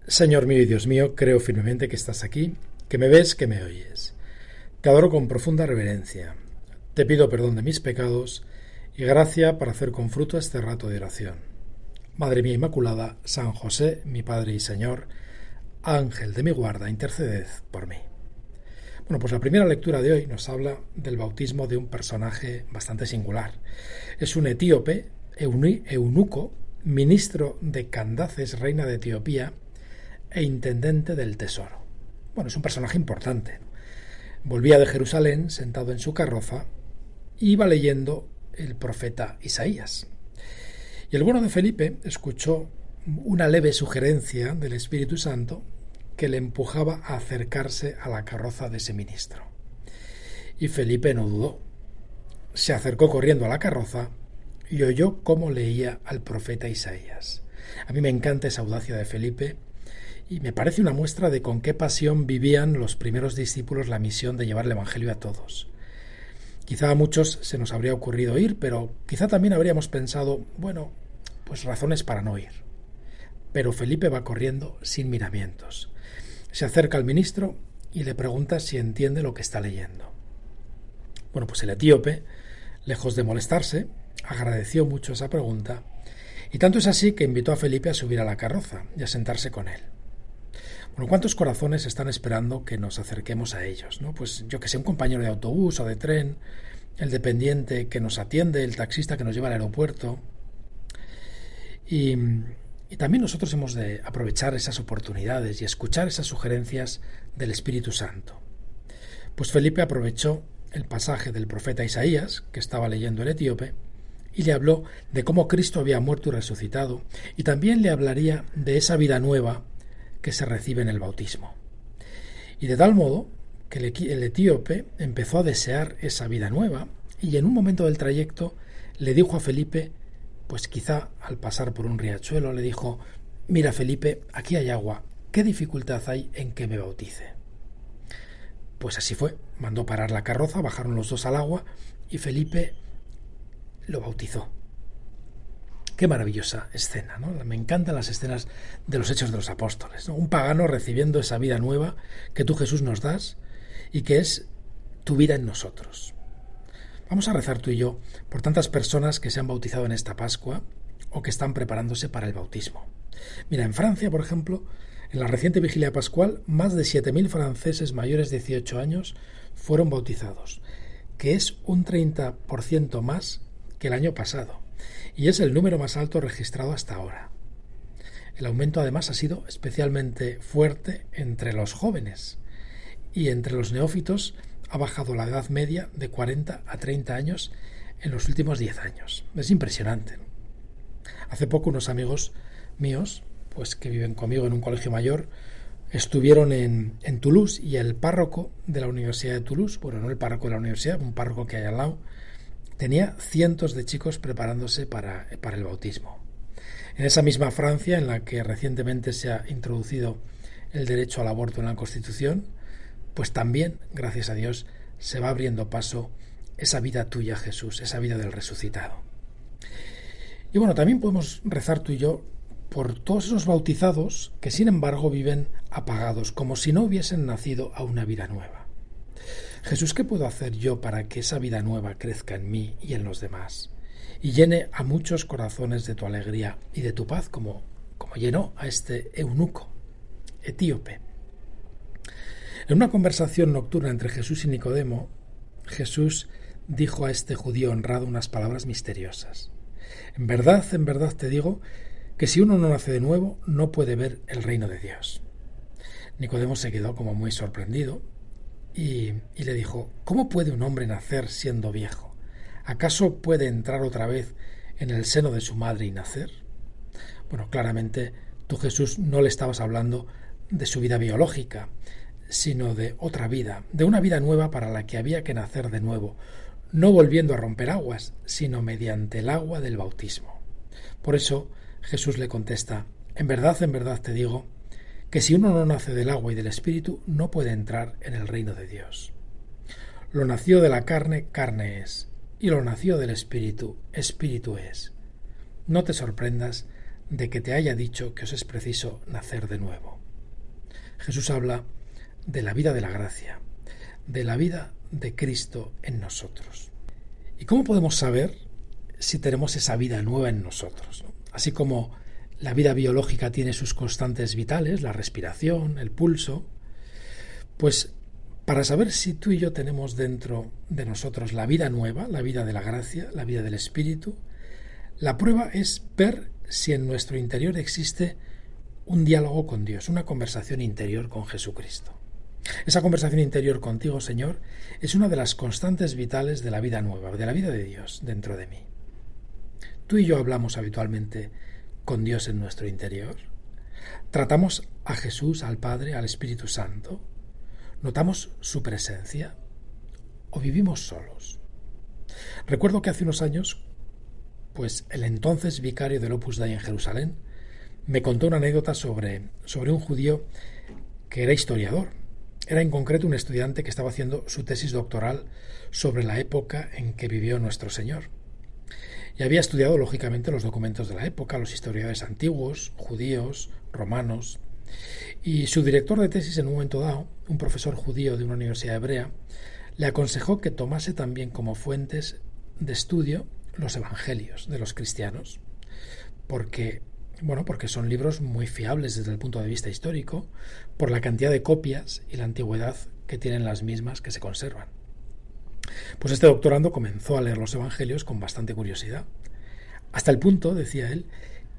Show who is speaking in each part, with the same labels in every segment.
Speaker 1: Señor mío y Dios mío, creo firmemente que estás aquí, que me ves, que me oyes. Te adoro con profunda reverencia. Te pido perdón de mis pecados y gracia para hacer con fruto este rato de oración. Madre mía Inmaculada, San José, mi Padre y Señor, Ángel de mi guarda, interceded por mí. Bueno, pues la primera lectura de hoy nos habla del bautismo de un personaje bastante singular. Es un etíope, eunuco, ministro de Candaces, reina de Etiopía, e intendente del tesoro. Bueno, es un personaje importante. Volvía de Jerusalén sentado en su carroza y iba leyendo el profeta Isaías. Y el bueno de Felipe escuchó una leve sugerencia del Espíritu Santo que le empujaba a acercarse a la carroza de ese ministro. Y Felipe no dudó. Se acercó corriendo a la carroza y oyó cómo leía al profeta Isaías. A mí me encanta esa audacia de Felipe y me parece una muestra de con qué pasión vivían los primeros discípulos la misión de llevar el Evangelio a todos. Quizá a muchos se nos habría ocurrido ir, pero quizá también habríamos pensado, bueno, pues razones para no ir. Pero Felipe va corriendo sin miramientos. Se acerca al ministro y le pregunta si entiende lo que está leyendo. Bueno, pues el etíope, lejos de molestarse, agradeció mucho esa pregunta, y tanto es así que invitó a Felipe a subir a la carroza y a sentarse con él. Bueno, ¿cuántos corazones están esperando que nos acerquemos a ellos, ¿no? Pues yo que sé, un compañero de autobús o de tren, el dependiente que nos atiende, el taxista que nos lleva al aeropuerto. Y también nosotros hemos de aprovechar esas oportunidades y escuchar esas sugerencias del Espíritu Santo. Pues Felipe aprovechó el pasaje del profeta Isaías, que estaba leyendo el etíope, y le habló de cómo Cristo había muerto y resucitado, y también le hablaría de esa vida nueva que se recibe en el bautismo. Y de tal modo que el etíope empezó a desear esa vida nueva y en un momento del trayecto le dijo a Felipe, pues quizá al pasar por un riachuelo le dijo, mira Felipe, aquí hay agua, ¿qué dificultad hay en que me bautice? Pues así fue, mandó parar la carroza, bajaron los dos al agua y Felipe lo bautizó. Qué maravillosa escena, ¿no? Me encantan las escenas de los Hechos de los Apóstoles, ¿no? Un pagano recibiendo esa vida nueva que tú, Jesús, nos das y que es tu vida en nosotros. Vamos a rezar tú y yo por tantas personas que se han bautizado en esta Pascua o que están preparándose para el bautismo. Mira, en Francia, por ejemplo, en la reciente vigilia pascual, más de 7.000 franceses mayores de 18 años fueron bautizados, que es un 30% más que el año pasado. Y es el número más alto registrado hasta ahora. El aumento además ha sido especialmente fuerte entre los jóvenes y entre los neófitos ha bajado la edad media de 40 a 30 años en los últimos 10 años. Es impresionante. Hace poco unos amigos míos, pues que viven conmigo en un colegio mayor, estuvieron en Toulouse y el párroco de la Universidad de Toulouse, bueno, no el párroco de la universidad, un párroco que hay al lado, tenía cientos de chicos preparándose para el bautismo. En esa misma Francia, en la que recientemente se ha introducido el derecho al aborto en la Constitución, pues también, gracias a Dios, se va abriendo paso esa vida tuya, Jesús, esa vida del resucitado. Y bueno, también podemos rezar tú y yo por todos esos bautizados que sin embargo viven apagados, como si no hubiesen nacido a una vida nueva. Jesús, ¿qué puedo hacer yo para que esa vida nueva crezca en mí y en los demás? Y llene a muchos corazones de tu alegría y de tu paz, como llenó a este eunuco, etíope. En una conversación nocturna entre Jesús y Nicodemo, Jesús dijo a este judío honrado unas palabras misteriosas. En verdad te digo que si uno no nace de nuevo, no puede ver el reino de Dios. Nicodemo se quedó como muy sorprendido, y le dijo, ¿cómo puede un hombre nacer siendo viejo? ¿Acaso puede entrar otra vez en el seno de su madre y nacer? Bueno, claramente tú, Jesús, no le estabas hablando de su vida biológica, sino de otra vida, de una vida nueva para la que había que nacer de nuevo, no volviendo a romper aguas, sino mediante el agua del bautismo. Por eso Jesús le contesta, en verdad te digo, que si uno no nace del agua y del Espíritu, no puede entrar en el reino de Dios. Lo nacido de la carne, carne es, y lo nacido del Espíritu, Espíritu es. No te sorprendas de que te haya dicho que os es preciso nacer de nuevo. Jesús habla de la vida de la gracia, de la vida de Cristo en nosotros. ¿Y cómo podemos saber si tenemos esa vida nueva en nosotros? Así como la vida biológica tiene sus constantes vitales, la respiración, el pulso, pues para saber si tú y yo tenemos dentro de nosotros la vida nueva, la vida de la gracia, la vida del Espíritu, la prueba es ver si en nuestro interior existe un diálogo con Dios, una conversación interior con Jesucristo. Esa conversación interior contigo, Señor, es una de las constantes vitales de la vida nueva, de la vida de Dios dentro de mí. Tú y yo hablamos habitualmente con Dios en nuestro interior. Tratamos a Jesús, al Padre, al Espíritu Santo. ¿Notamos su presencia o vivimos solos? Recuerdo que hace unos años, pues el entonces vicario del Opus Dei en Jerusalén me contó una anécdota sobre un judío que era historiador. Era en concreto un estudiante que estaba haciendo su tesis doctoral sobre la época en que vivió nuestro Señor. Y había estudiado, lógicamente, los documentos de la época, los historiadores antiguos, judíos, romanos. Y su director de tesis, en un momento dado, un profesor judío de una universidad hebrea, le aconsejó que tomase también como fuentes de estudio los evangelios de los cristianos, porque son libros muy fiables desde el punto de vista histórico, por la cantidad de copias y la antigüedad que tienen las mismas que se conservan. Pues este doctorando comenzó a leer los evangelios con bastante curiosidad, hasta el punto, decía él,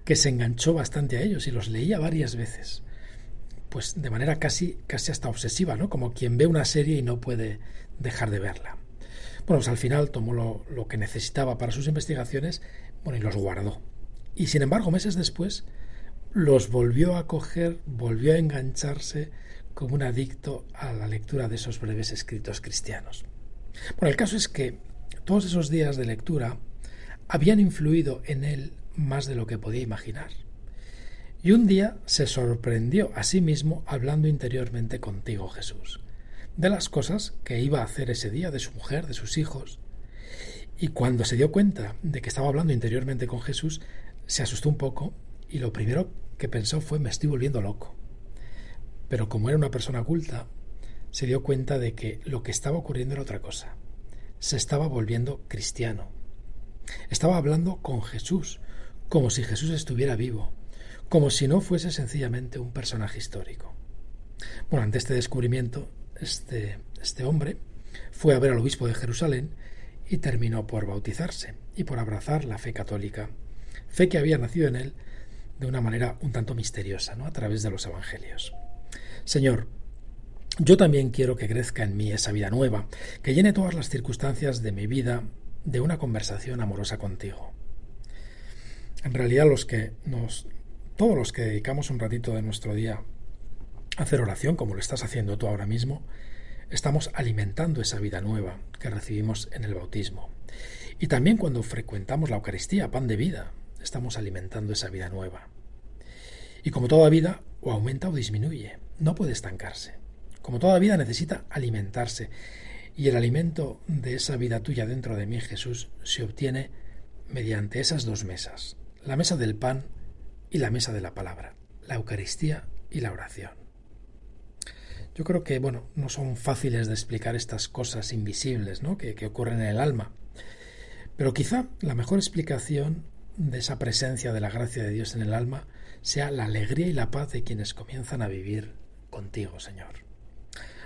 Speaker 1: que se enganchó bastante a ellos y los leía varias veces, pues de manera casi hasta obsesiva, ¿no? Como quien ve una serie y no puede dejar de verla. Bueno, pues al final tomó lo que necesitaba para sus investigaciones, y los guardó. Y sin embargo, meses después, los volvió a coger, volvió a engancharse como un adicto a la lectura de esos breves escritos cristianos. Bueno, el caso es que todos esos días de lectura habían influido en él más de lo que podía imaginar. Y un día se sorprendió a sí mismo hablando interiormente contigo, Jesús, de las cosas que iba a hacer ese día, de su mujer, de sus hijos. Y cuando se dio cuenta de que estaba hablando interiormente con Jesús, se asustó un poco y lo primero que pensó fue: me estoy volviendo loco. Pero como era una persona culta, se dio cuenta de que lo que estaba ocurriendo era otra cosa. Se estaba volviendo cristiano. Estaba hablando con Jesús, como si Jesús estuviera vivo, como si no fuese sencillamente un personaje histórico. Bueno, ante este descubrimiento, este hombre fue a ver al obispo de Jerusalén y terminó por bautizarse y por abrazar la fe católica, fe que había nacido en él de una manera un tanto misteriosa, ¿no? A través de los evangelios. Señor, yo también quiero que crezca en mí esa vida nueva, que llene todas las circunstancias de mi vida de una conversación amorosa contigo. En realidad todos los que dedicamos un ratito de nuestro día a hacer oración, como lo estás haciendo tú ahora mismo, estamos alimentando esa vida nueva que recibimos en el bautismo. Y también cuando frecuentamos la Eucaristía, pan de vida, estamos alimentando esa vida nueva. Y como toda vida, o aumenta o disminuye, no puede estancarse. Como toda vida necesita alimentarse. Y el alimento de esa vida tuya dentro de mí, Jesús, se obtiene mediante esas dos mesas: la mesa del pan y la mesa de la palabra, la Eucaristía y la oración. Yo creo que, no son fáciles de explicar estas cosas invisibles, ¿no? que ocurren en el alma. Pero quizá la mejor explicación de esa presencia de la gracia de Dios en el alma sea la alegría y la paz de quienes comienzan a vivir contigo, Señor.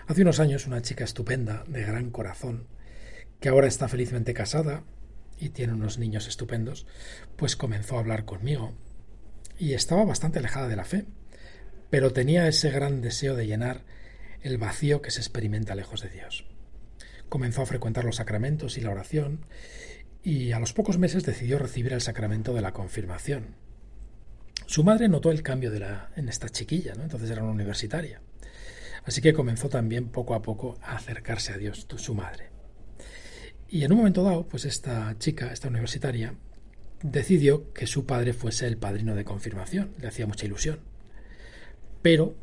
Speaker 1: Hace unos años una chica estupenda, de gran corazón, que ahora está felizmente casada y tiene unos niños estupendos, pues comenzó a hablar conmigo y estaba bastante alejada de la fe, pero tenía ese gran deseo de llenar el vacío que se experimenta lejos de Dios. Comenzó a frecuentar los sacramentos y la oración y a los pocos meses decidió recibir el sacramento de la confirmación. Su madre notó el cambio en esta chiquilla, ¿no? Entonces era una universitaria. Así que comenzó también poco a poco a acercarse a Dios, su madre. Y en un momento dado, pues esta chica, esta universitaria, decidió que su padre fuese el padrino de confirmación. Le hacía mucha ilusión. Pero,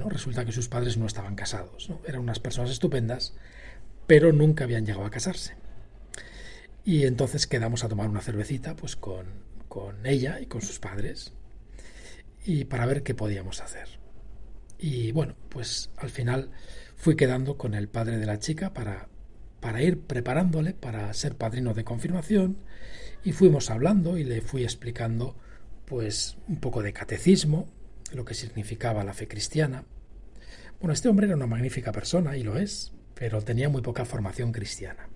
Speaker 1: resulta que sus padres no estaban casados, ¿no? Eran unas personas estupendas, pero nunca habían llegado a casarse. Y entonces quedamos a tomar una cervecita pues con ella y con sus padres. y para ver qué podíamos hacer. Y bueno, pues al final fui quedando con el padre de la chica para ir preparándole para ser padrino de confirmación, y fuimos hablando y le fui explicando pues un poco de catecismo, lo que significaba la fe cristiana. Bueno, este hombre era una magnífica persona, y lo es, pero tenía muy poca formación cristiana.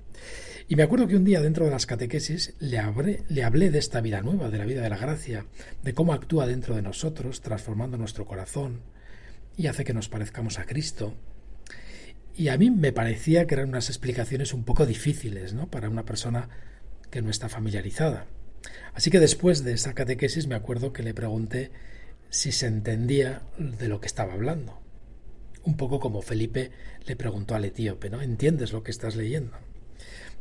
Speaker 1: Y me acuerdo que un día dentro de las catequesis le hablé de esta vida nueva, de la vida de la gracia, de cómo actúa dentro de nosotros, transformando nuestro corazón y hace que nos parezcamos a Cristo. Y a mí me parecía que eran unas explicaciones un poco difíciles, ¿no?, para una persona que no está familiarizada. Así que después de esa catequesis me acuerdo que le pregunté si se entendía de lo que estaba hablando. Un poco como Felipe le preguntó al etíope, ¿no? ¿Entiendes lo que estás leyendo?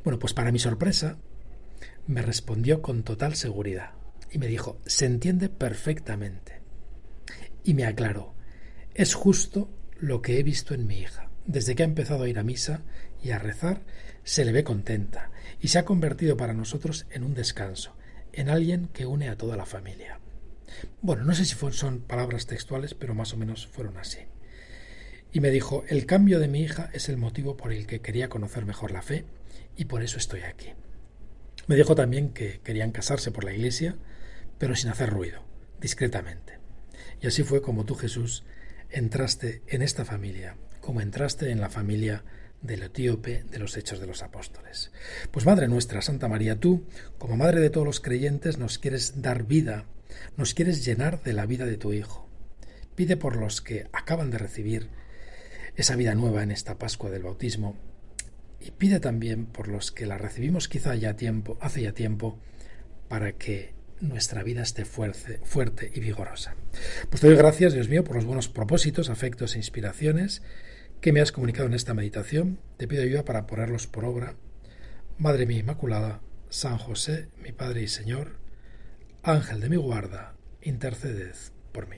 Speaker 1: Bueno, pues para mi sorpresa me respondió con total seguridad y me dijo: se entiende perfectamente. Y me aclaró: es justo lo que he visto en mi hija. Desde que ha empezado a ir a misa y a rezar, se le ve contenta y se ha convertido para nosotros en un descanso, en alguien que une a toda la familia. Bueno, no sé si son palabras textuales, pero más o menos fueron así. Y me dijo: el cambio de mi hija es el motivo por el que quería conocer mejor la fe y por eso estoy aquí. Me dijo también que querían casarse por la iglesia, pero sin hacer ruido, discretamente. Y así fue como tú, Jesús, entraste en esta familia, como entraste en la familia del etíope de los Hechos de los Apóstoles. Pues Madre nuestra, Santa María, tú, como Madre de todos los creyentes, nos quieres dar vida, nos quieres llenar de la vida de tu Hijo. Pide por los que acaban de recibir esa vida nueva en esta Pascua del bautismo, y pide también por los que la recibimos quizá hace ya tiempo, para que nuestra vida esté fuerte y vigorosa. Pues te doy gracias, Dios mío, por los buenos propósitos, afectos e inspiraciones que me has comunicado en esta meditación. Te pido ayuda para ponerlos por obra. Madre mía Inmaculada, San José, mi Padre y Señor, Ángel de mi guarda, interceded por mí.